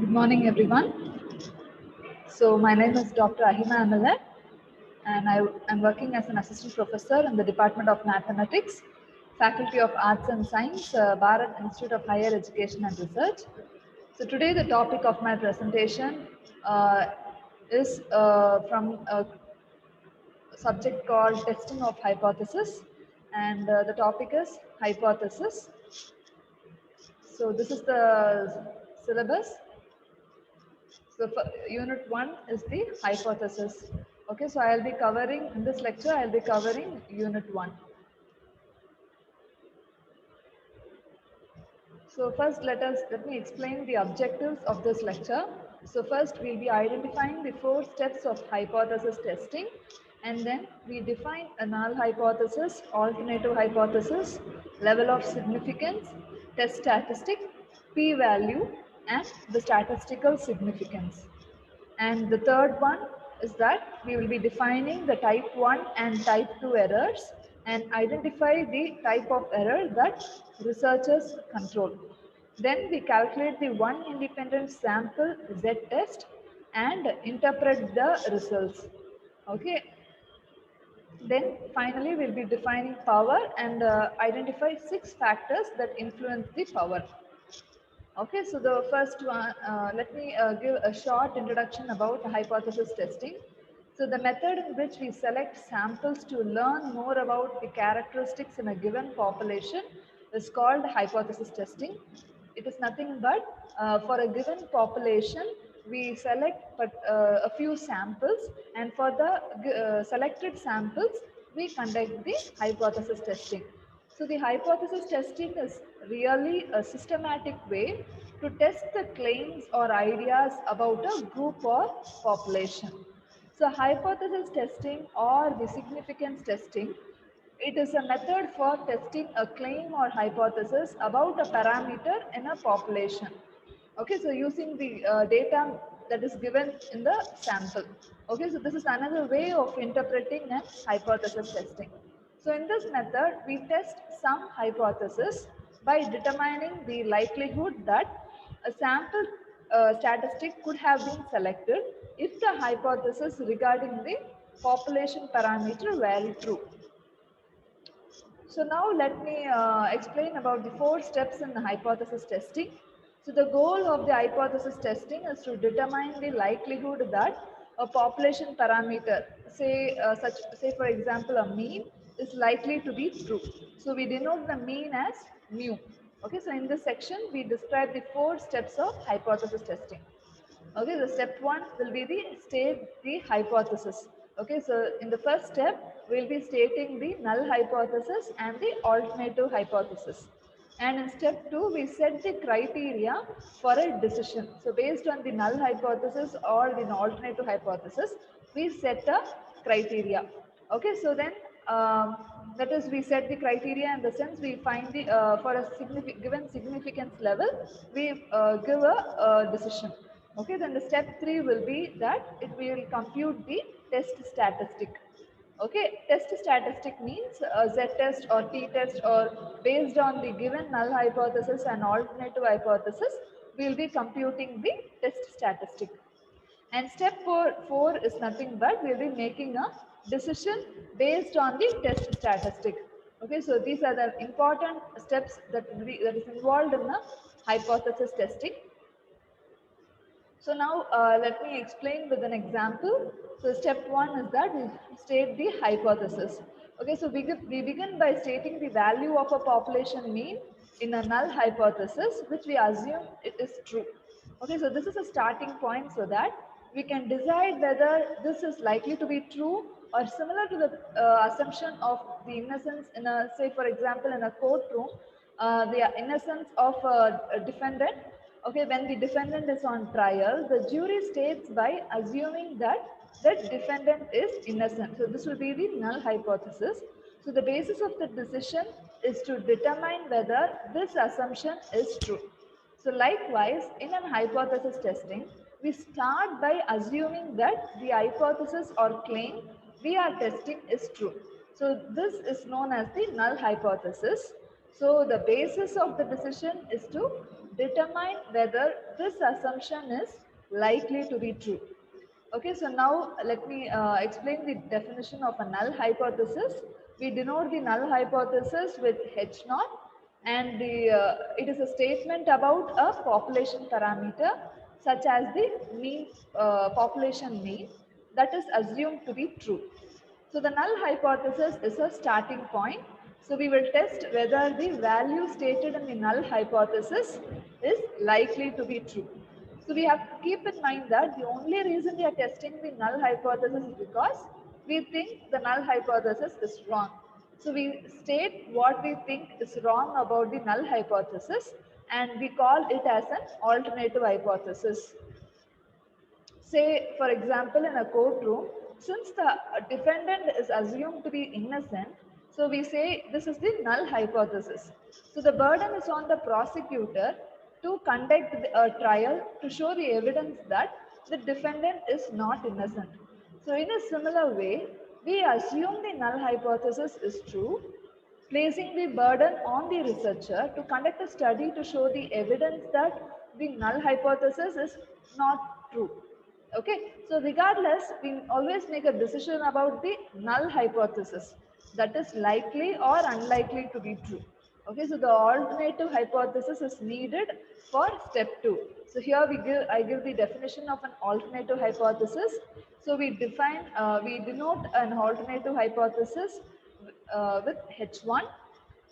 Good morning, everyone. So, my name is Dr. Ahima Amala, and I am working as an assistant professor in the Department of Mathematics, Faculty of Arts and Science, Bharat Institute of Higher Education and Research. So, today the topic of my presentation is from a subject called testing of hypothesis, and the topic is hypothesis. So, this is the syllabus. So unit 1 is the hypothesis. Okay, so I'll be covering, in this lecture, I'll be covering unit 1. So first let me explain the objectives of this lecture. So first we'll be identifying the 4 steps of hypothesis testing, and then we define a null hypothesis, alternative hypothesis, level of significance, test statistic, p-value, and the statistical significance. And the third one is that we will be defining the type 1 and type 2 errors and identify the type of error that researchers control. Then we calculate the one independent sample Z test and interpret the results. Okay. Then finally we'll be defining power and identify 6 factors that influence the power. Okay, so the first one, let me give a short introduction about hypothesis testing. So the method in which we select samples to learn more about the characteristics in a given population is called hypothesis testing. It is nothing but for a given population, we select a few samples, and for the selected samples, we conduct the hypothesis testing. So the hypothesis testing is really a systematic way to test the claims or ideas about a group or population. So hypothesis testing or the significance testing, it is a method for testing a claim or hypothesis about a parameter in a population. Okay, so using the data that is given in the sample. Okay, so this is another way of interpreting a hypothesis testing. So in this method, we test some hypothesis by determining the likelihood that a sample statistic could have been selected if the hypothesis regarding the population parameter were true. So now let me explain about the 4 steps in the hypothesis testing. So the goal of the hypothesis testing is to determine the likelihood that a population parameter, say for example a mean, is likely to be true. So we denote the mean as mu. Okay, so in this section we describe the 4 steps of hypothesis testing. Okay, the step 1 will be the state the hypothesis. Okay, so in the first step, we'll be stating the null hypothesis and the alternative hypothesis. And in step 2, we set the criteria for a decision. So based on the null hypothesis or the alternative hypothesis, we set a criteria. Okay, so then that is, we set the criteria in the sense we find the for a given significance level, we give a decision. Okay, then the step 3 will be that it will compute the test statistic. Okay, test statistic means Z test or T test, or based on the given null hypothesis and alternative hypothesis, we will be computing the test statistic. And step 4 is nothing but we will be making a decision based on the test statistic. Okay, so these are the important steps that is involved in the hypothesis testing. So now let me explain with an example. So step 1 is that we state the hypothesis. Okay, so we begin by stating the value of a population mean in a null hypothesis, which we assume it is true. Okay, so this is a starting point so that we can decide whether this is likely to be true or similar to the assumption of the innocence in a, say for example, in a courtroom, the innocence of a defendant. Okay, when the defendant is on trial, the jury states by assuming that that defendant is innocent. So this will be the null hypothesis. So the basis of the decision is to determine whether this assumption is true. So likewise, in an hypothesis testing, we start by assuming that the hypothesis or claim we are testing is true. So this is known as the null hypothesis. So the basis of the decision is to determine whether this assumption is likely to be true. Okay, so now let me explain the definition of a null hypothesis. We denote the null hypothesis with H naught, and it is a statement about a population parameter such as the mean population mean that is assumed to be true. So the null hypothesis is a starting point. So we will test whether the value stated in the null hypothesis is likely to be true. So we have to keep in mind that the only reason we are testing the null hypothesis is because we think the null hypothesis is wrong. So we state what we think is wrong about the null hypothesis and we call it as an alternative hypothesis. Say, for example, in a courtroom, since the defendant is assumed to be innocent, so we say this is the null hypothesis. So the burden is on the prosecutor to conduct a trial to show the evidence that the defendant is not innocent. So in a similar way, we assume the null hypothesis is true, placing the burden on the researcher to conduct a study to show the evidence that the null hypothesis is not true. Okay, so regardless, we always make a decision about the null hypothesis that is likely or unlikely to be true. Okay, so the alternative hypothesis is needed for step 2. So here I give the definition of an alternative hypothesis. So we denote an alternative hypothesis with H1,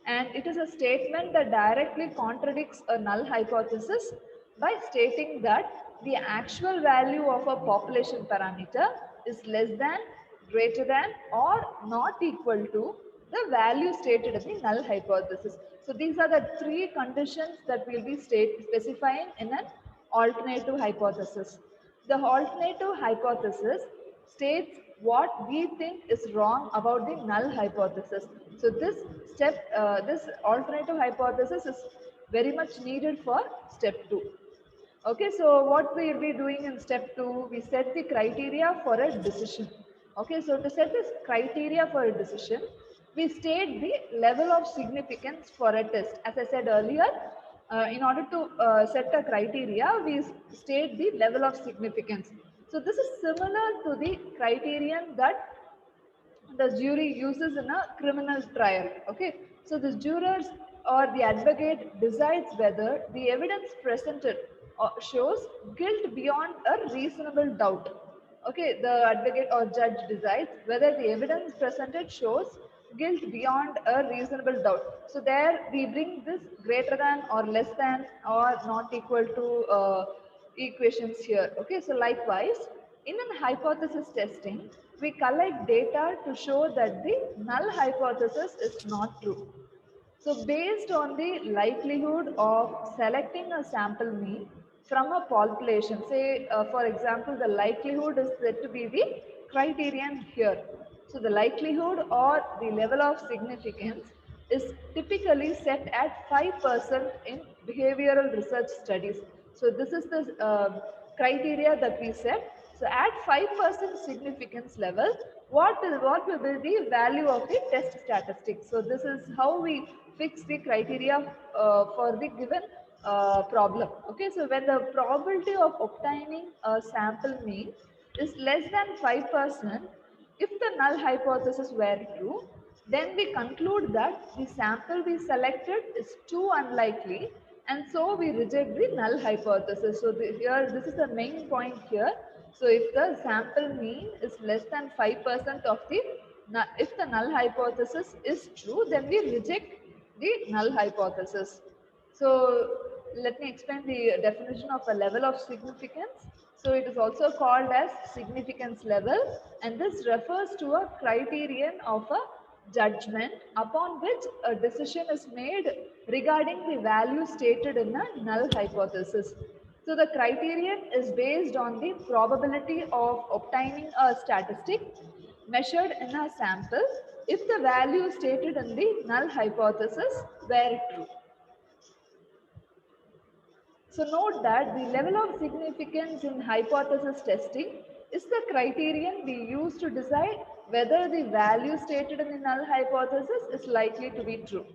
and it is a statement that directly contradicts a null hypothesis by stating that the actual value of a population parameter is less than, greater than, or not equal to the value stated in the null hypothesis. So these are the three conditions that we will be specifying in an alternative hypothesis. The alternative hypothesis states what we think is wrong about the null hypothesis. So this alternative hypothesis is very much needed for step 2. Okay, so what we will be doing in step 2, we set the criteria for a decision. Okay, so to set this criteria for a decision, we state the level of significance for a test. As I said earlier, in order to set a criteria, we state the level of significance. So this is similar to the criterion that the jury uses in a criminal trial. Okay, so the jurors or the advocate decides whether the evidence presented shows guilt beyond a reasonable doubt. Okay, the advocate or judge decides whether the evidence presented shows guilt beyond a reasonable doubt. So there we bring this greater than or less than or not equal to equations here. Okay, so likewise, in an hypothesis testing, we collect data to show that the null hypothesis is not true. So based on the likelihood of selecting a sample mean from a population, say for example, the likelihood is said to be the criterion here. So the likelihood or the level of significance is typically set at 5% in behavioral research studies. So this is the criteria that we set. So at 5% significance level, what will be the value of the test statistics? So this is how we fix the criteria for the given problem. Okay, so when the probability of obtaining a sample mean is less than 5%, if the null hypothesis were true, then we conclude that the sample we selected is too unlikely, and so we reject the null hypothesis. So this is the main point here. So if the sample mean is less than 5% of the, if the null hypothesis is true, then we reject the null hypothesis. So let me explain the definition of a level of significance. So it is also called as significance level, and this refers to a criterion of a judgment upon which a decision is made regarding the value stated in a null hypothesis. So the criterion is based on the probability of obtaining a statistic measured in a sample if the value stated in the null hypothesis were true. So note that the level of significance in hypothesis testing is the criterion we use to decide whether the value stated in the null hypothesis is likely to be true.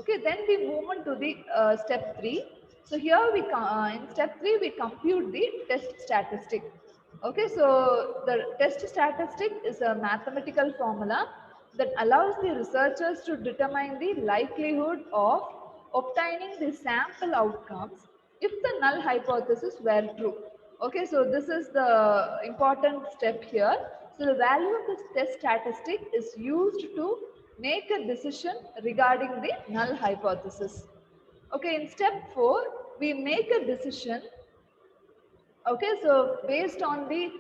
Okay, then we move on to the step 3. So here in step 3 we compute the test statistic. Okay, so the test statistic is a mathematical formula that allows the researchers to determine the likelihood of obtaining the sample outcomes if the null hypothesis were true. Okay, so this is the important step here. So the value of this test statistic is used to make a decision regarding the null hypothesis. Okay, in step 4, we make a decision. Okay, so based on the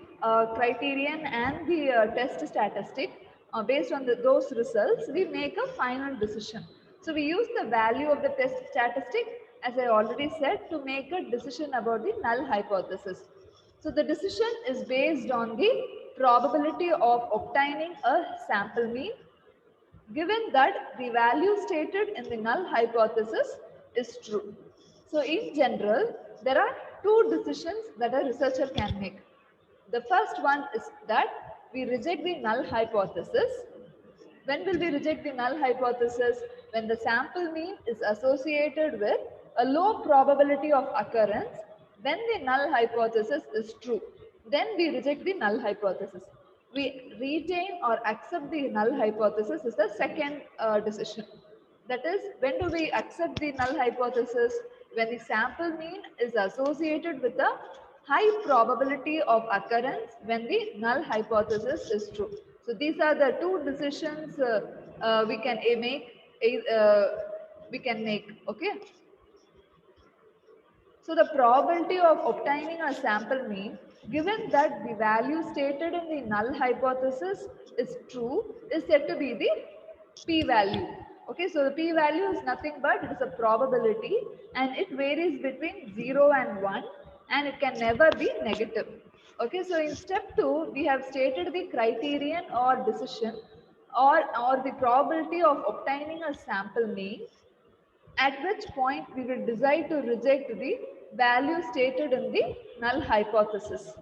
criterion and the test statistic, based on those results, we make a final decision. So we use the value of the test statistic, as I already said, to make a decision about the null hypothesis. So the decision is based on the probability of obtaining a sample mean, given that the value stated in the null hypothesis is true. So in general, there are two decisions that a researcher can make. The first one is that we reject the null hypothesis. When will we reject the null hypothesis? When the sample mean is associated with a low probability of occurrence, when the null hypothesis is true. Then we reject the null hypothesis. We retain or accept the null hypothesis is the second decision. That is, when do we accept the null hypothesis? When the sample mean is associated with a high probability of occurrence when the null hypothesis is true. So these are the two decisions we can make. Okay. So the probability of obtaining a sample mean, given that the value stated in the null hypothesis is true, is said to be the p-value. Okay, so the p-value is nothing but it is a probability and it varies between 0 and 1 and it can never be negative. Okay, so in step 2, we have stated the criterion or decision or the probability of obtaining a sample mean, at which point we will decide to reject the value stated in the null hypothesis.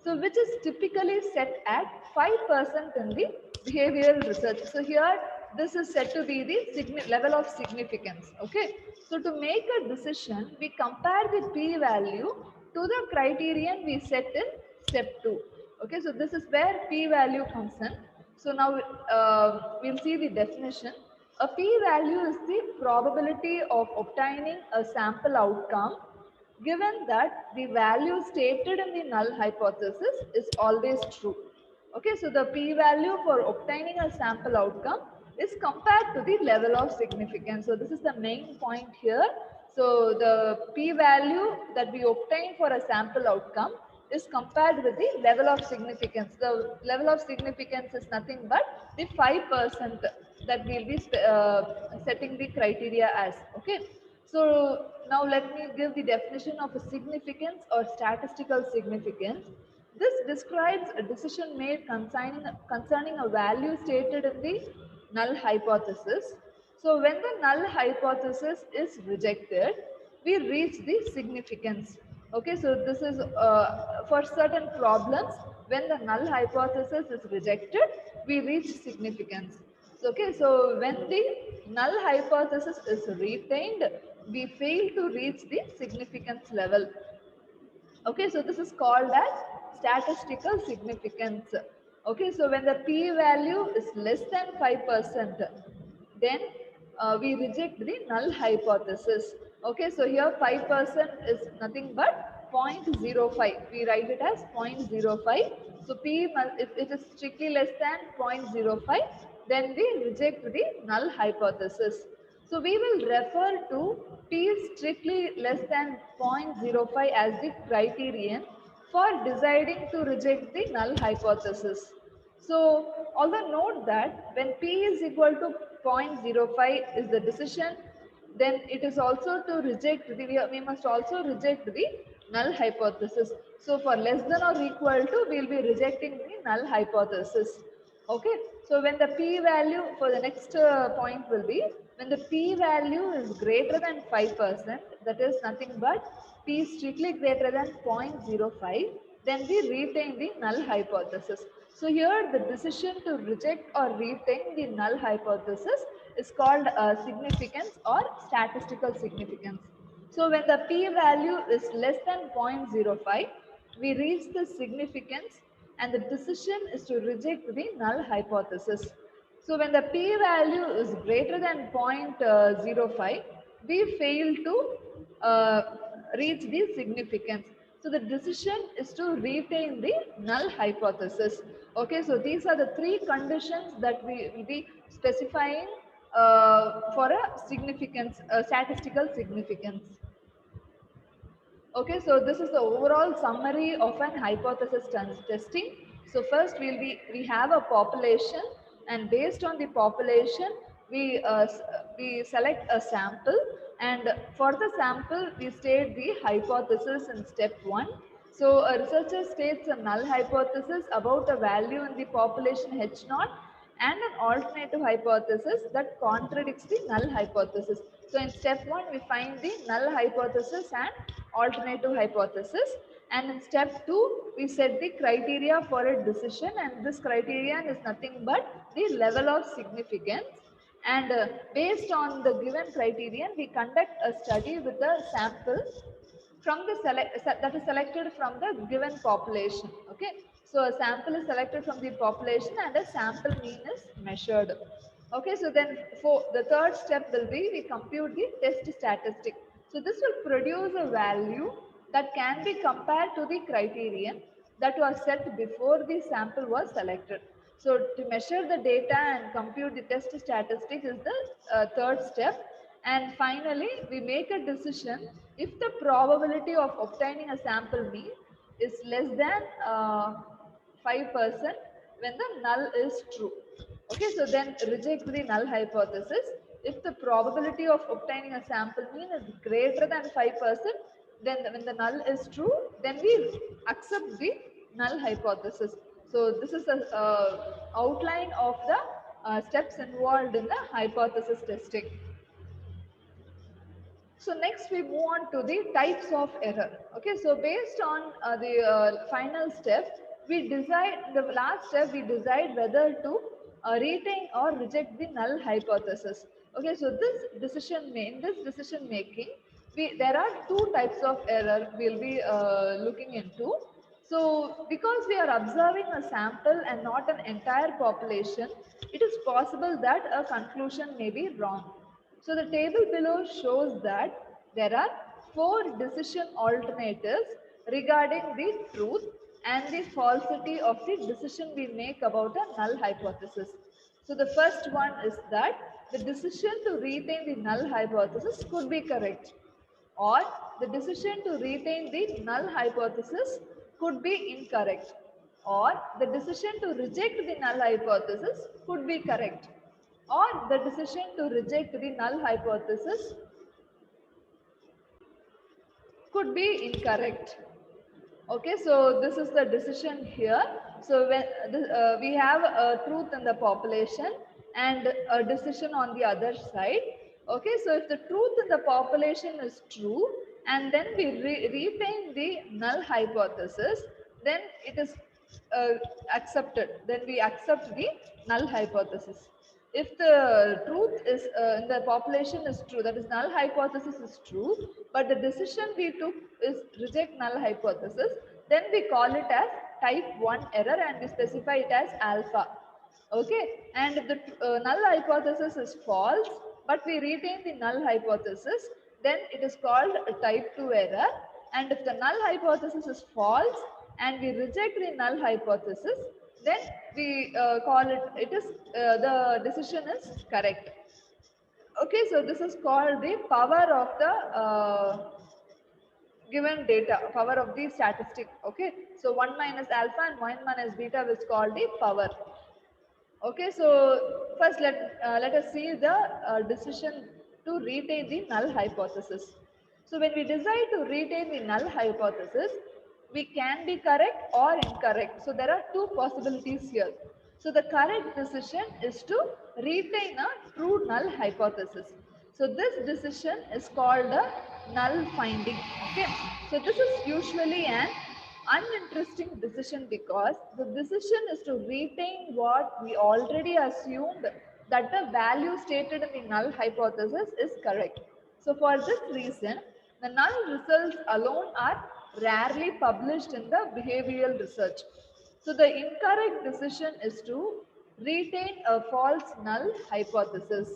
So which is typically set at 5% in the behavioral research. So here this is said to be the level of significance. Okay. So to make a decision, we compare the p-value to the criterion we set in step 2. Okay. So this is where p-value comes in. So now we'll see the definition. A p-value is the probability of obtaining a sample outcome given that the value stated in the null hypothesis is always true. Okay, so the p-value for obtaining a sample outcome is compared to the level of significance. So this is the main point here. So the p-value that we obtain for a sample outcome is compared with the level of significance. The level of significance is nothing but the 5% that we'll be setting the criteria as. Okay. So now let me give the definition of a significance or statistical significance. This describes a decision made concerning a value stated in the null hypothesis. So when the null hypothesis is rejected, we reach the significance. Okay, so this is for certain problems, when the null hypothesis is rejected, we reach significance. So, okay, so when the null hypothesis is retained, we fail to reach the significance level. Okay, so this is called as statistical significance. Okay, so when the p-value is less than 5%, then we reject the null hypothesis. Okay, so here 5% is nothing but 0.05. We write it as 0.05. So if it is strictly less than 0.05, then we reject the null hypothesis. So we will refer to p strictly less than 0.05 as the criterion for deciding to reject the null hypothesis. So although note that when p is equal to 0.05 is the decision, then it is also to reject we must also reject the null hypothesis. So for less than or equal to, we will be rejecting the null hypothesis. Okay, so when the p-value for the next point will be, when the p-value is greater than 5%, that is nothing but p strictly greater than 0.05, then we retain the null hypothesis. So here the decision to reject or retain the null hypothesis is called significance or statistical significance. So when the p-value is less than 0.05, we reach the significance and the decision is to reject the null hypothesis. So when the p-value is greater than 0.05, we fail to reach the significance. So the decision is to retain the null hypothesis. Okay, so these are the three conditions that we will be specifying for a significance, statistical significance. Okay, so this is the overall summary of an hypothesis testing. So first we have a population, and based on the population we select a sample, and for the sample we state the hypothesis in step 1. So a researcher states a null hypothesis about a value in the population H naught and an alternative hypothesis that contradicts the null hypothesis. So in step 1 we find the null hypothesis and alternative hypothesis, and in step 2 we set the criteria for a decision, and this criterion is nothing but the level of significance, and based on the given criterion we conduct a study with a sample from the that is selected from the given population. Okay, so a sample is selected from the population and a sample mean is measured. Okay, so then for the third step will be we compute the test statistic. So this will produce a value that can be compared to the criterion that was set before the sample was selected. So to measure the data and compute the test statistic is the third step. And finally, we make a decision if the probability of obtaining a sample mean is less than 5% when the null is true. Okay, so then reject the null hypothesis. If the probability of obtaining a sample mean is greater than 5%, then when the null is true, then we accept the null hypothesis. So this is the outline of the steps involved in the hypothesis testing. So next we move on to the types of error. Okay, so based on the final step, we decide, the last step we decide whether to retain or reject the null hypothesis. Okay, so in this decision making, there are two types of error we'll be looking into. So because we are observing a sample and not an entire population, it is possible that a conclusion may be wrong. So the table below shows that there are 4 decision alternatives regarding the truth and the falsity of the decision we make about a null hypothesis. So the first one is that the decision to retain the null hypothesis could be correct, or the decision to retain the null hypothesis could be incorrect, or the decision to reject the null hypothesis could be correct, or the decision to reject the null hypothesis could be incorrect. Okay, so this is the decision here. So when we have a truth in the population and a decision on the other side. Okay, so if the truth in the population is true and then we retain the null hypothesis, then it is accepted. Then we accept the null hypothesis. If the truth is in the population is true, that is null hypothesis is true, but the decision we took is reject null hypothesis, then we call it as type 1 error and we specify it as alpha. Okay, and if the null hypothesis is false, but we retain the null hypothesis, then it is called a type 2 error. And if the null hypothesis is false and we reject the null hypothesis, then we call it is the decision is correct. Okay, so this is called the power of the given data, power of the statistic. Okay, so 1 minus alpha and 1 minus beta is called the power. Okay, so first let us see the decision to retain the null hypothesis. So when we decide to retain the null hypothesis, we can be correct or incorrect. So there are two possibilities here. So the correct decision is to retain a true null hypothesis. So this decision is called a null finding. Okay, so this is usually an uninteresting decision because the decision is to retain what we already assumed that the value stated in the null hypothesis is correct. So for this reason, the null results alone are rarely published in the behavioral research. So the incorrect decision is to retain a false null hypothesis.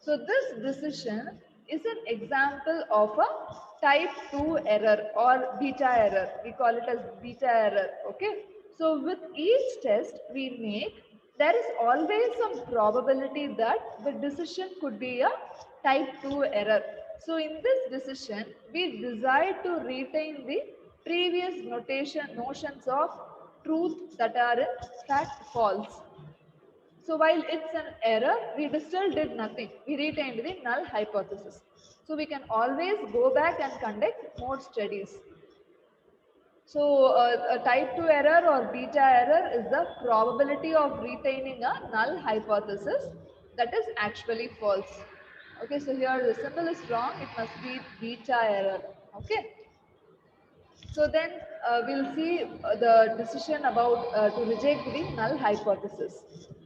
So this decision is an example of a type 2 error or beta error. We call it as beta error. Okay. So with each test we make, there is always some probability that the decision could be a type 2 error. So in this decision, we decide to retain the previous notions of truth that are in fact false. So while it's an error, we still did nothing. We retained the null hypothesis. So we can always go back and conduct more studies. So a type 2 error or beta error is the probability of retaining a null hypothesis that is actually false. Okay, so here the symbol is wrong. It must be beta error. Okay. So then we'll see the decision about to reject the null hypothesis.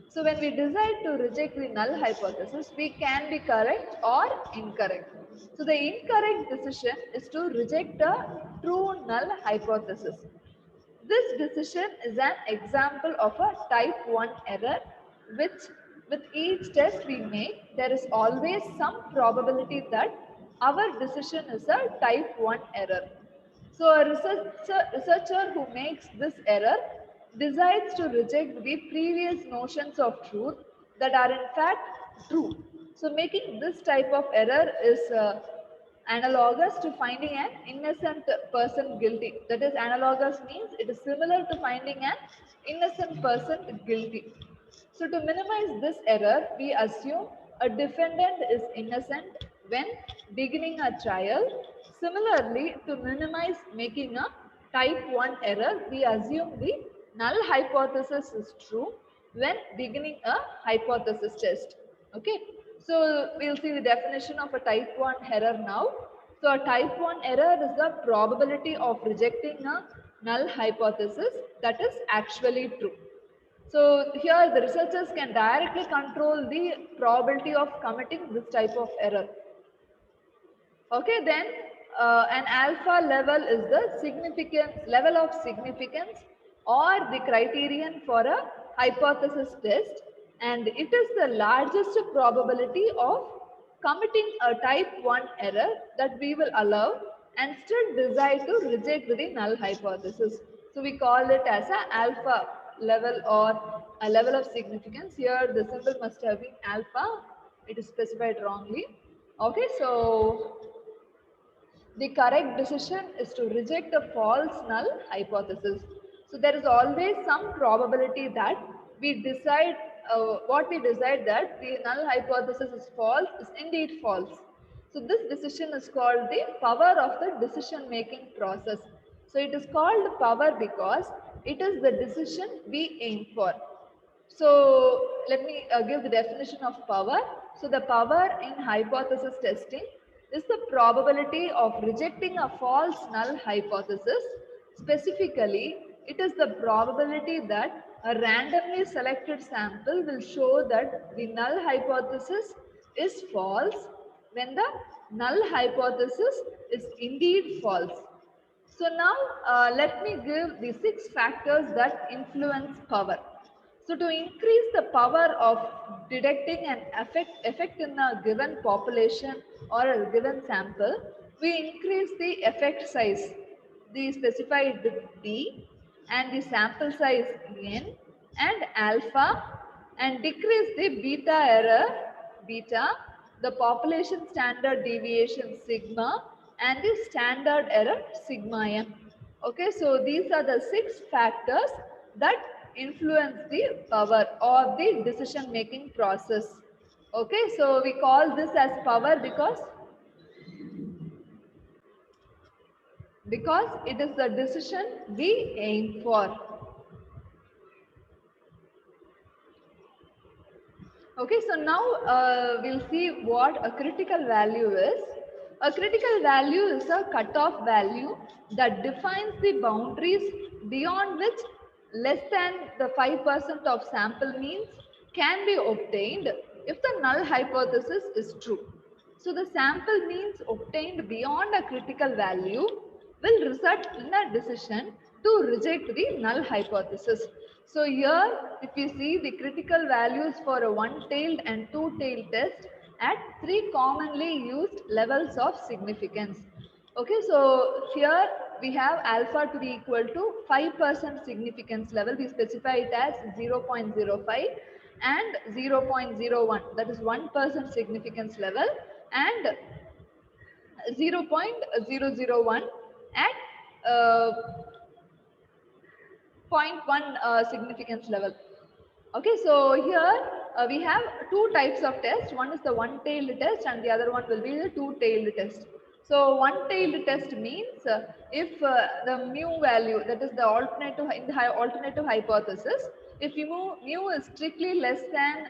So when we decide to reject the null hypothesis, we can be correct or incorrect. So the incorrect decision is to reject the true null hypothesis. This decision is an example of a type 1 error, which with each test we make, there is always some probability that our decision is a type 1 error. So a researcher who makes this error decides to reject the previous notions of truth that are in fact true. So making this type of error is analogous to finding an innocent person guilty. That is, analogous means it is similar to finding an innocent person guilty. So to minimize this error, we assume a defendant is innocent when beginning a trial. Similarly, to minimize making a type 1 error, we assume the null hypothesis is true when beginning a hypothesis test. Okay. So we'll see the definition of a type 1 error now. So a type 1 error is the probability of rejecting a null hypothesis that is actually true. So here the researchers can directly control the probability of committing this type of error. Okay, then an alpha level is the level of significance or the criterion for a hypothesis test, and it is the largest probability of committing a type 1 error that we will allow and still decide to reject the null hypothesis. So we call it as an alpha level or a level of significance. Here the symbol must have been alpha. It is specified wrongly. Okay, so the correct decision is to reject the false null hypothesis. So there is always some probability that we decide what we decide that the null hypothesis is false is indeed false. So this decision is called the power of the decision making process. So it is called power because it is the decision we aim for. So let me give the definition of power. So the power in hypothesis testing is the probability of rejecting a false null hypothesis. Specifically, it is the probability that a randomly selected sample will show that the null hypothesis is false when the null hypothesis is indeed false. So now let me give the 6 factors that influence power. So to increase the power of detecting an effect in a given population or a given sample, we increase the effect size, the specified D, and the sample size N and alpha, and decrease the beta error, beta, the population standard deviation sigma, and the standard error sigma m. Okay, so these are the 6 factors that influence the power of the decision making process. Okay, so we call this as power because it is the decision we aim for. Okay, so now we'll see what a critical value is. A critical value is a cutoff value that defines the boundaries beyond which less than the 5% of sample means can be obtained if the null hypothesis is true. So the sample means obtained beyond a critical value will result in a decision to reject the null hypothesis. So here, if you see the critical values for a one-tailed and two-tailed test at three commonly used levels of significance. Okay, so here we have alpha to be equal to 5% significance level. We specify it as 0.05 and 0.01, that is 1% significance level, and 0.001 at 0.1 significance level. Okay, so here we have two types of tests. One is the one-tailed test and the other one will be the two-tailed test. So one-tailed test means if the mu value, that is the alternative in the alternative hypothesis, if mu is strictly less than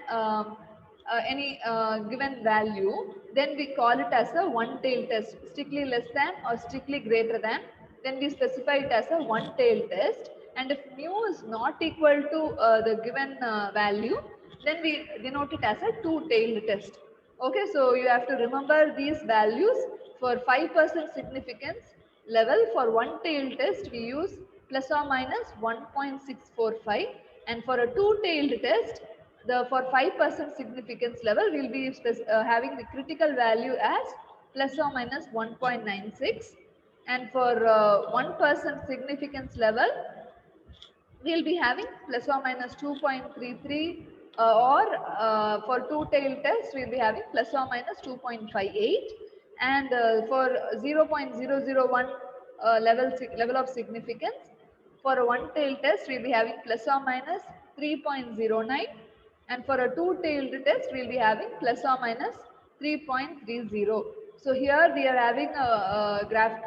any given value, then we call it as a one-tailed test. Strictly less than or strictly greater than, then we specify it as a one-tailed test. And if mu is not equal to the given value, then we denote it as a two-tailed test. Okay, so you have to remember these values. For 5% significance level for one-tailed test, we use plus or minus 1.645, and for a two-tailed test, for 5% significance level, we will be having the critical value as plus or minus 1.96, and for 1% significance level, we'll be having plus or minus 2.33, or for two-tailed test we'll be having plus or minus 2.58, and for 0.001 level of significance, for a one-tailed test we'll be having plus or minus 3.09, and for a two-tailed test we'll be having plus or minus 3.30. So here we are having a graph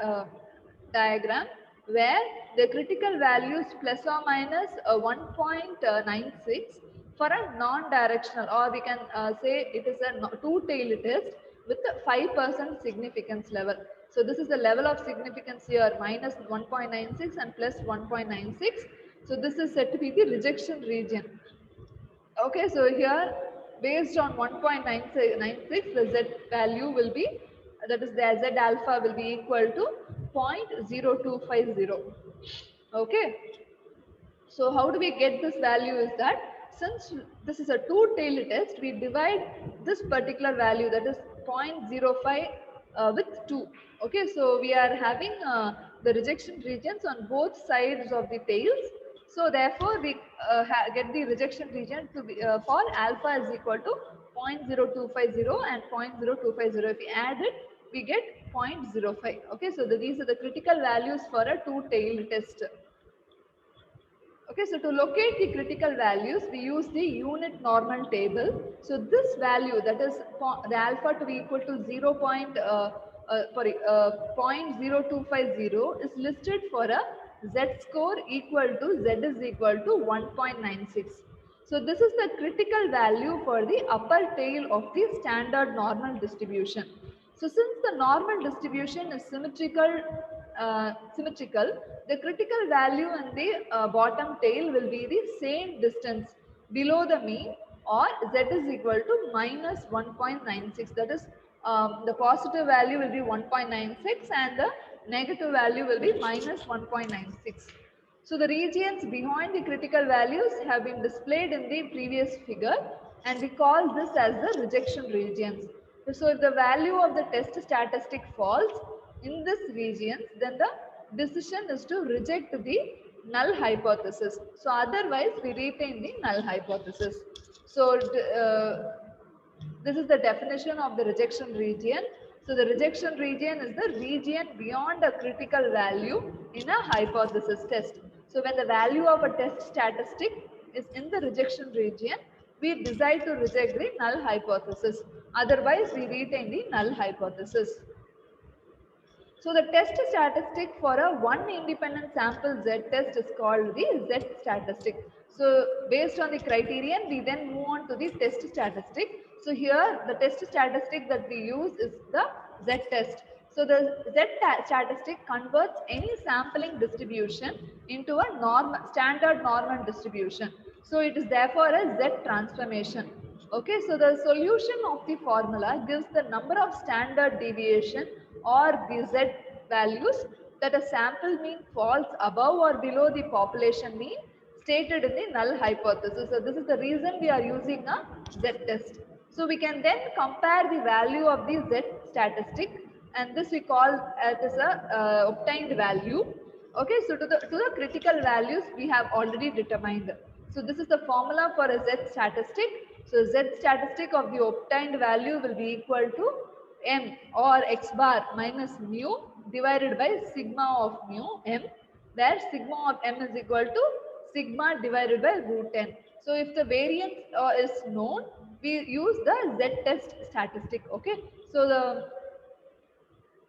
diagram where the critical values plus or minus 1.96 for a non-directional, or we can say it is a two-tailed test with a 5% significance level. So this is the level of significance here, minus 1.96 and plus 1.96. So this is said to be the rejection region. Okay, so here based on 1.96, the Z value will be, that is the Z alpha will be equal to 0.0250. Okay, so how do we get this value is that since this is a two-tailed test, we divide this particular value, that is 0.05 with 2. Okay, so we are having the rejection regions on both sides of the tails. So therefore we get the rejection region to be for alpha is equal to 0.0250 and 0.0250. If we add it, we get 0.05. Okay, so these are the critical values for a two-tailed test. Okay, so to locate the critical values, we use the unit normal table. So this value, that is the alpha to be equal to 0.0250 is listed for a Z score equal to Z is equal to 1.96. So this is the critical value for the upper tail of the standard normal distribution. So since the normal distribution is symmetrical, the critical value in the bottom tail will be the same distance below the mean, or Z is equal to minus 1.96. That is, the positive value will be 1.96 and the negative value will be minus 1.96. So the regions behind the critical values have been displayed in the previous figure, and we call this as the rejection regions. So if the value of the test statistic falls in this region, then the decision is to reject the null hypothesis. So otherwise we retain the null hypothesis. So this is the definition of the rejection region. So the rejection region is the region beyond a critical value in a hypothesis test. So when the value of a test statistic is in the rejection region, we decide to reject the null hypothesis. Otherwise, we retain the null hypothesis. So the test statistic for a one independent sample Z test is called the Z statistic. So based on the criterion, we then move on to the test statistic. So here the test statistic that we use is the Z test. So the Z statistic converts any sampling distribution into a standard normal distribution. So it is therefore a Z transformation. Okay, so the solution of the formula gives the number of standard deviation or the z values that a sample mean falls above or below the population mean stated in the null hypothesis. So this is the reason we are using a z test. So we can then compare the value of the z statistic, and this we call as a obtained value. Okay, so to the critical values we have already determined. So this is the formula for a z statistic. So z statistic of the obtained value will be equal to m or x bar minus mu divided by sigma of mu m, where sigma of m is equal to sigma divided by root n. So if the variance is known, we use the z test statistic. Okay, so the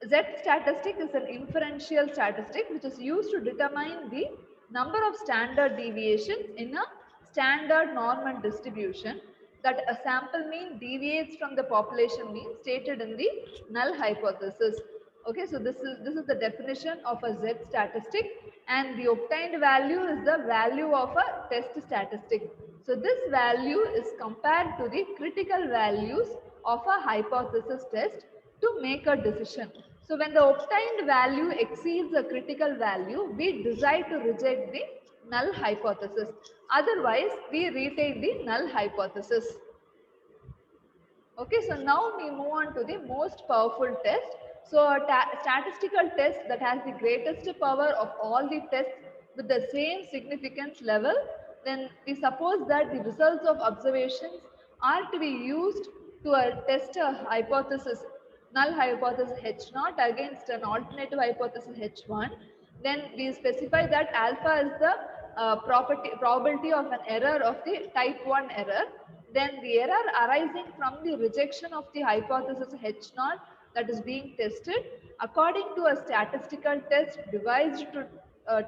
Z statistic is an inferential statistic which is used to determine the number of standard deviations in a standard Norman distribution that a sample mean deviates from the population mean stated in the null hypothesis. Okay, so this is the definition of a Z statistic, and the obtained value is the value of a test statistic. So this value is compared to the critical values of a hypothesis test to make a decision. So when the obtained value exceeds a critical value, we decide to reject the null hypothesis. Otherwise, we retain the null hypothesis. Okay, so now we move on to the most powerful test. So a statistical test that has the greatest power of all the tests with the same significance level, then we suppose that the results of observations are to be used to test a hypothesis, null hypothesis H0 against an alternative hypothesis H1. Then we specify that alpha is the probability of an error of the type 1 error. Then the error arising from the rejection of the hypothesis H0 that is being tested according to a statistical test devised to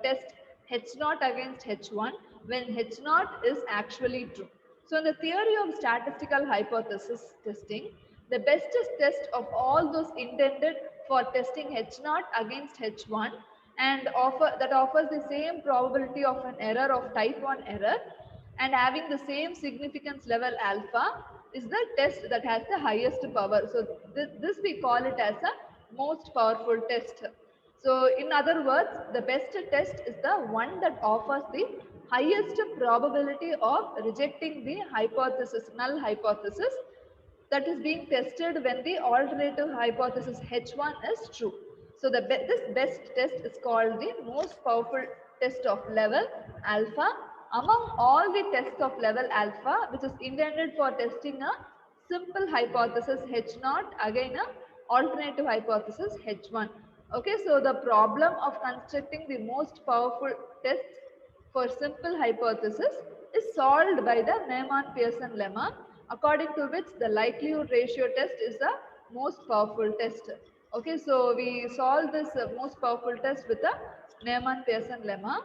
test H0 against H1 when H0 is actually true. So in the theory of statistical hypothesis testing, the bestest test of all those intended for testing H0 against H1 and offers the same probability of an error of type 1 error and having the same significance level alpha is the test that has the highest power. So this we call it as a most powerful test. So in other words, the best test is the one that offers the highest probability of rejecting the hypothesis, null hypothesis that is being tested when the alternative hypothesis H1 is true. So this best test is called the most powerful test of level alpha among all the tests of level alpha, which is intended for testing a simple hypothesis H0 again a alternative hypothesis H1. Okay, so the problem of constructing the most powerful tests for simple hypothesis is solved by the Neyman-Pearson lemma, according to which the likelihood ratio test is the most powerful test. Okay, so we solve this most powerful test with the Neyman-Pearson lemma.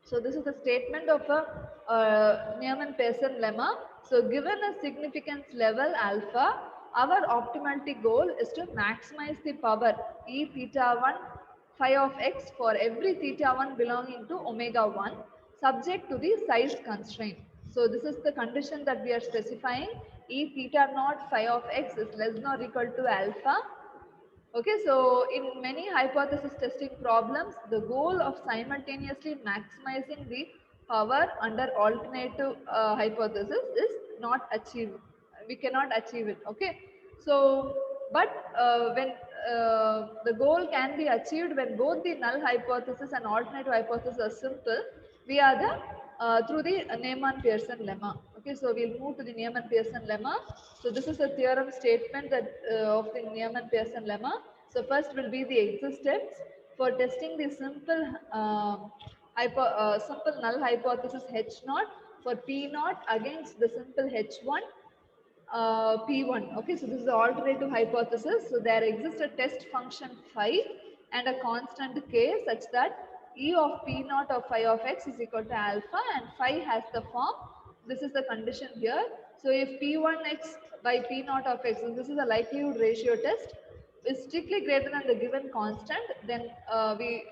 So this is the statement of a Neyman-Pearson lemma. So given a significance level alpha, our optimality goal is to maximize the power E theta 1 phi of x for every theta 1 belonging to omega 1 subject to the size constraint. So this is the condition that we are specifying. E theta naught phi of x is less than or equal to alpha. Okay, so in many hypothesis testing problems, the goal of simultaneously maximizing the power under alternative hypothesis is not achieved. We cannot achieve it. Okay, so but when the goal can be achieved when both the null hypothesis and alternative hypothesis are simple, we are the through the Neyman-Pearson lemma. Okay, so we'll move to the Neyman-Pearson lemma. So this is a theorem statement that of the Neyman-Pearson lemma. So first will be the existence for testing the simple simple null hypothesis H0 for P0 against the simple H1 P1. Okay, so this is the alternative hypothesis. So there exists a test function phi and a constant k such that E of P0 of phi of x is equal to alpha and phi has the form. This is the condition here. So if P1x by P0 of x, and this is a likelihood ratio test, is strictly greater than the given constant, then we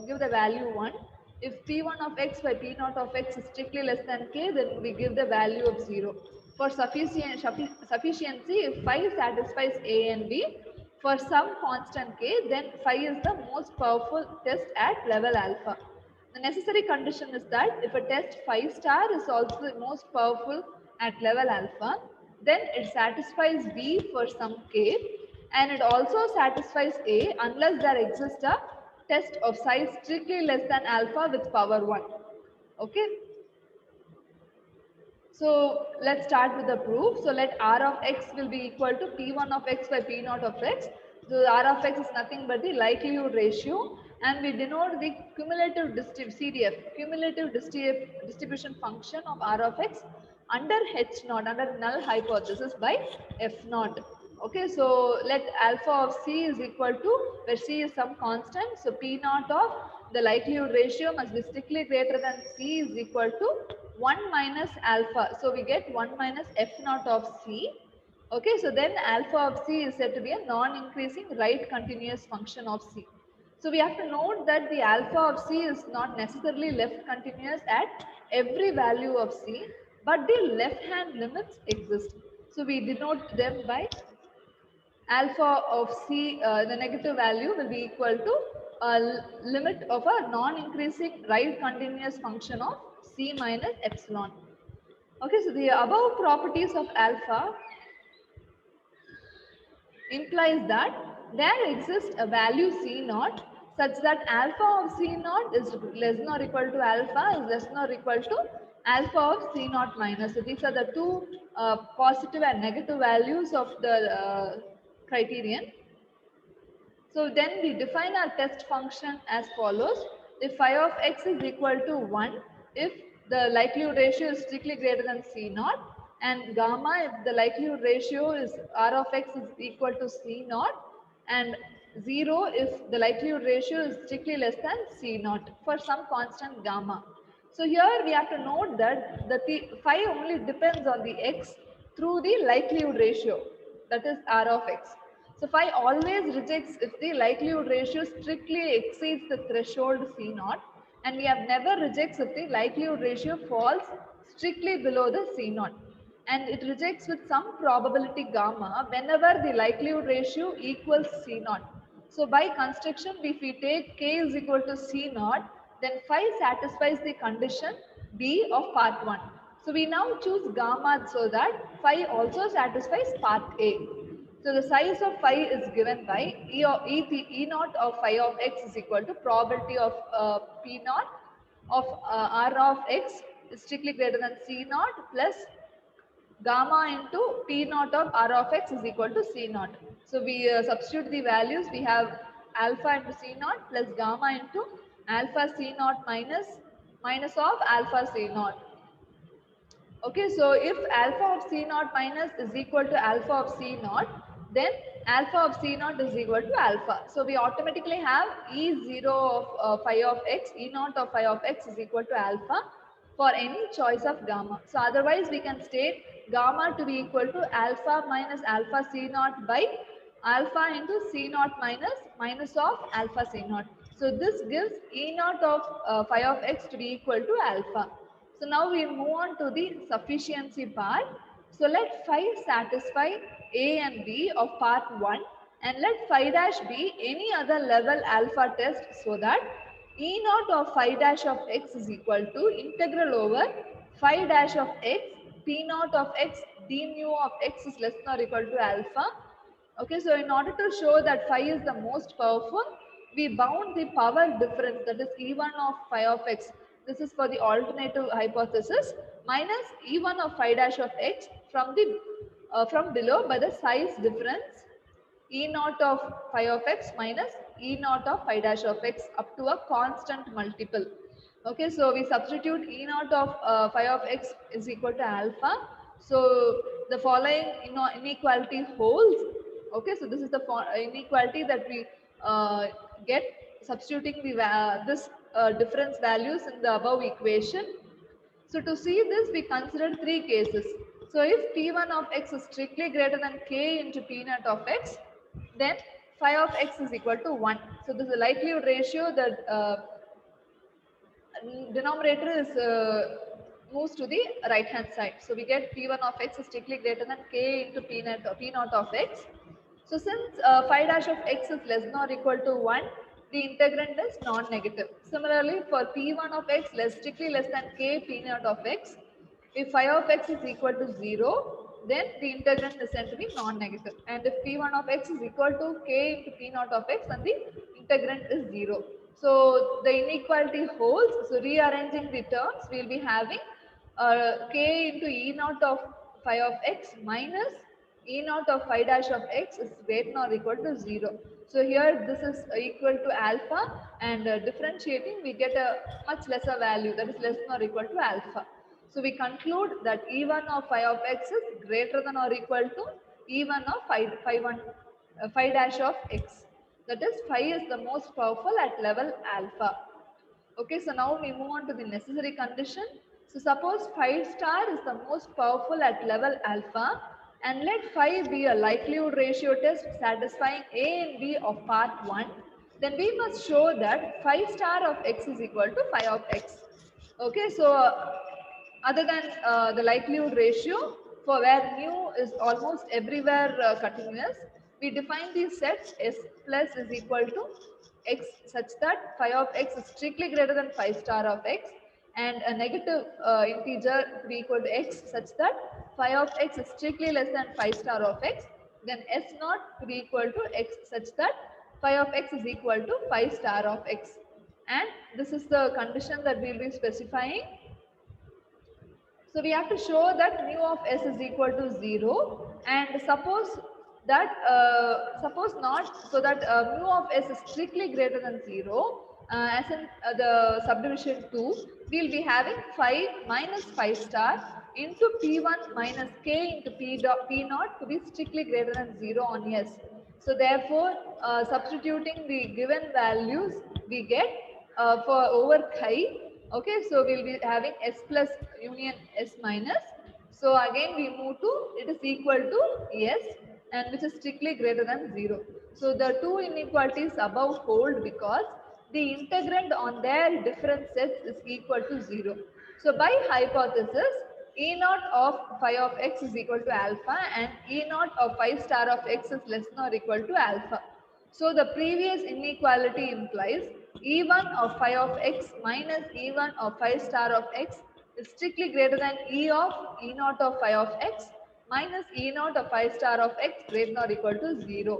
give the value 1. If P1 of x by P0 of x is strictly less than k, then we give the value of 0. For sufficiency, if phi satisfies A and B for some constant k, then phi is the most powerful test at level alpha. The necessary condition is that if a test phi star is also the most powerful at level alpha, then it satisfies B for some k, and it also satisfies A unless there exists a test of size strictly less than alpha with power 1. Okay. So let's start with the proof. So let R of x will be equal to P1 of x by P0 of x. So R of x is nothing but the likelihood ratio, and we denote the cumulative distribution function of R of x under H naught, under null hypothesis by F naught. Okay, so let alpha of C is equal to, where C is some constant, so P naught of the likelihood ratio must be strictly greater than C is equal to 1 minus alpha. So we get 1 minus F naught of C. Okay, so then alpha of C is said to be a non-increasing right continuous function of C. So we have to note that the alpha of C is not necessarily left continuous at every value of C, but the left hand limits exist. So we denote them by alpha of C, the negative value will be equal to limit of a non-increasing right continuous function of C minus epsilon. Okay, so the above properties of alpha implies that there exists a value C naught such that alpha of C naught is less than or equal to alpha is less than or equal to alpha of C naught minus. So these are the two positive and negative values of the criterion. So then we define our test function as follows. If phi of x is equal to 1, if the likelihood ratio is strictly greater than C naught, and gamma if the likelihood ratio is R of x is equal to C naught, and 0 if the likelihood ratio is strictly less than C naught for some constant gamma. So here we have to note that the phi only depends on the x through the likelihood ratio, that is R of x. So phi always rejects if the likelihood ratio strictly exceeds the threshold C naught, and we have never rejects if the likelihood ratio falls strictly below the C naught. And it rejects with some probability gamma whenever the likelihood ratio equals C naught. So by construction, if we take k is equal to C naught, then phi satisfies the condition B of part 1. So we now choose gamma so that phi also satisfies part A. So the size of phi is given by E naught of phi of x is equal to probability of P naught of R of x is strictly greater than C naught plus gamma into P naught of R of x is equal to C naught. So we substitute the values. We have alpha into C naught plus gamma into alpha C naught minus of alpha C naught. Okay, so if alpha of C naught minus is equal to alpha of C naught, then alpha of C naught is equal to alpha. So we automatically have E0 of phi of x, E naught of phi of x is equal to alpha for any choice of gamma. So otherwise we can state gamma to be equal to alpha minus alpha C naught by alpha into C naught minus of alpha C naught. So this gives E naught of phi of x to be equal to alpha. So now we move on to the sufficiency part. So let phi satisfy A and B of part 1, and let phi dash be any other level alpha test so that E naught of phi dash of x is equal to integral over phi dash of x P naught of x d mu of x is less than or equal to alpha. Okay, so in order to show that phi is the most powerful, we bound the power difference, that is E1 of phi of x. This is for the alternative hypothesis, minus E1 of phi dash of x from below by the size difference E naught of phi of x minus E naught of phi dash of x up to a constant multiple. Okay, so we substitute E naught of phi of x is equal to alpha. So the following inequality holds. Okay, so this is the inequality that we get substituting this difference values in the above equation. So to see this, we consider three cases. So if P1 of x is strictly greater than k into P naught of x, then phi of x is equal to 1. So this is the likelihood ratio that denominator is moves to the right hand side. So we get P1 of x is strictly greater than k into P naught of x. So since phi dash of x is less than or equal to 1, the integrand is non-negative. Similarly, for P1 of x strictly less than k P naught of x, if phi of x is equal to 0, then the integrand is said to be non-negative. And if P1 of x is equal to k into P naught of x, then the integrand is 0. So the inequality holds. So rearranging the terms, we will be having k into E naught of phi of x minus E naught of phi dash of x is greater than or equal to 0. So here this is equal to alpha, and differentiating we get a much lesser value, that is less than or equal to alpha. So we conclude that E1 of phi of x is greater than or equal to E1 of phi dash of x. That is, phi is the most powerful at level alpha. Okay, so now we move on to the necessary condition. So suppose phi star is the most powerful at level alpha, and let phi be a likelihood ratio test satisfying A and B of part 1, then we must show that phi star of x is equal to phi of x. Okay, so other than the likelihood ratio, for where mu is almost everywhere continuous, we define these sets S plus is equal to x such that phi of x is strictly greater than phi star of x, and a negative integer to be equal to x such that phi of x is strictly less than phi star of x, then S naught to be equal to x such that phi of x is equal to phi star of x. And this is the condition that we will be specifying. So we have to show that mu of s is equal to 0, and suppose that suppose not, so that mu of s is strictly greater than 0, as in the subdivision 2, we will be having phi minus phi star into P1 minus k into P naught to be strictly greater than 0 on S. So therefore, substituting the given values, we get for over chi. Okay, so we'll be having S plus union S minus. So again we move to, it is equal to S, and which is strictly greater than 0. So the two inequalities above hold because the integrand on their different sets is equal to 0. So by hypothesis, E naught of phi of x is equal to alpha, and E naught of phi star of x is less than or equal to alpha. So the previous inequality implies E1 of phi of x minus E1 of phi star of x is strictly greater than E of E naught of phi of x minus E naught of phi star of x greater than or equal to 0.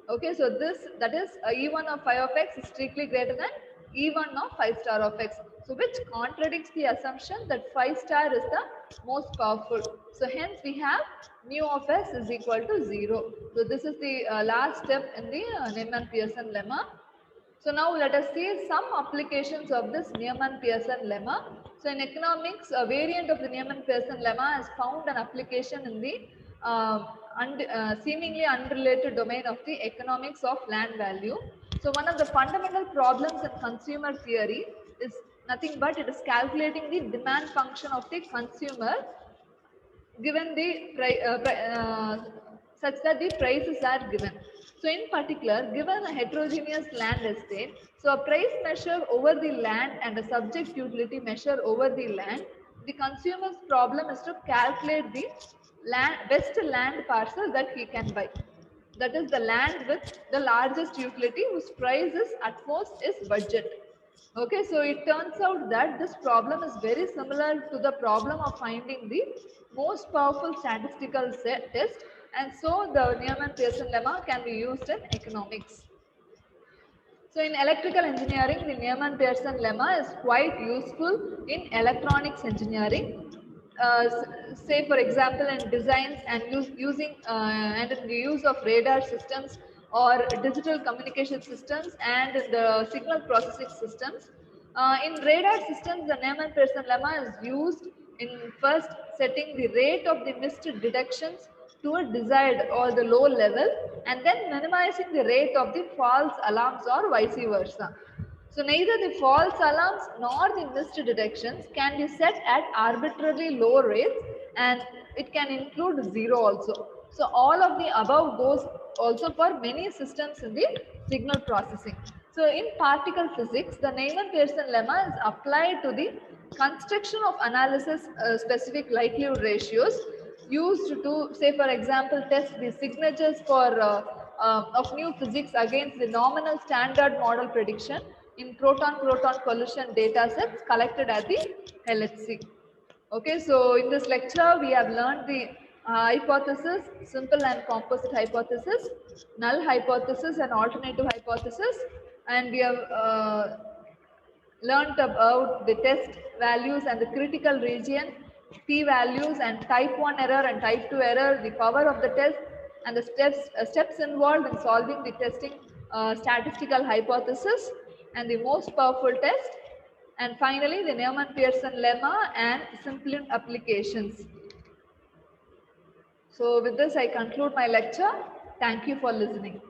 Okay, so this, that is E1 of phi of x is strictly greater than E1 of phi star of x. So which contradicts the assumption that phi star is the most powerful. So hence we have mu of s is equal to 0. So this is the last step in the Neyman-Pearson lemma. So now let us see some applications of this Neyman-Pearson lemma. So in economics, a variant of the Neyman-Pearson lemma has found an application in the seemingly unrelated domain of the economics of land value. So one of the fundamental problems in consumer theory is nothing but it is calculating the demand function of the consumer given the such that the prices are given. So in particular, given a heterogeneous land estate, so a price measure over the land and a subject utility measure over the land, the consumer's problem is to calculate the best land parcel that he can buy. That is the land with the largest utility whose price is at most is budget. Okay, so it turns out that this problem is very similar to the problem of finding the most powerful statistical test, and so the Neyman-Pearson lemma can be used in economics. So in electrical engineering, the Neyman-Pearson lemma is quite useful in electronics engineering. Say for example in designs and using and in the use of radar systems or digital communication systems and in the signal processing systems. In radar systems, the Neyman-Pearson lemma is used in first setting the rate of the missed detections to a desired or the low level, and then minimizing the rate of the false alarms or vice versa. So neither the false alarms nor the missed detections can be set at arbitrarily low rates, and it can include 0 also. So all of the above goes also for many systems in the signal processing. So in particle physics, the Neyman-Pearson lemma is applied to the construction of analysis specific likelihood ratios used to, say for example, test the signatures for of new physics against the nominal standard model prediction in proton-proton collision data sets collected at the LHC. Okay, so in this lecture we have learned the hypothesis, simple and composite hypothesis, null hypothesis and alternative hypothesis, and we have learnt about the test values and the critical region, p values and type 1 error and type 2 error, the power of the test and the steps involved in solving the testing statistical hypothesis and the most powerful test, and finally the Neumann-Pearson lemma and simple applications. So with this I conclude my lecture. Thank you for listening.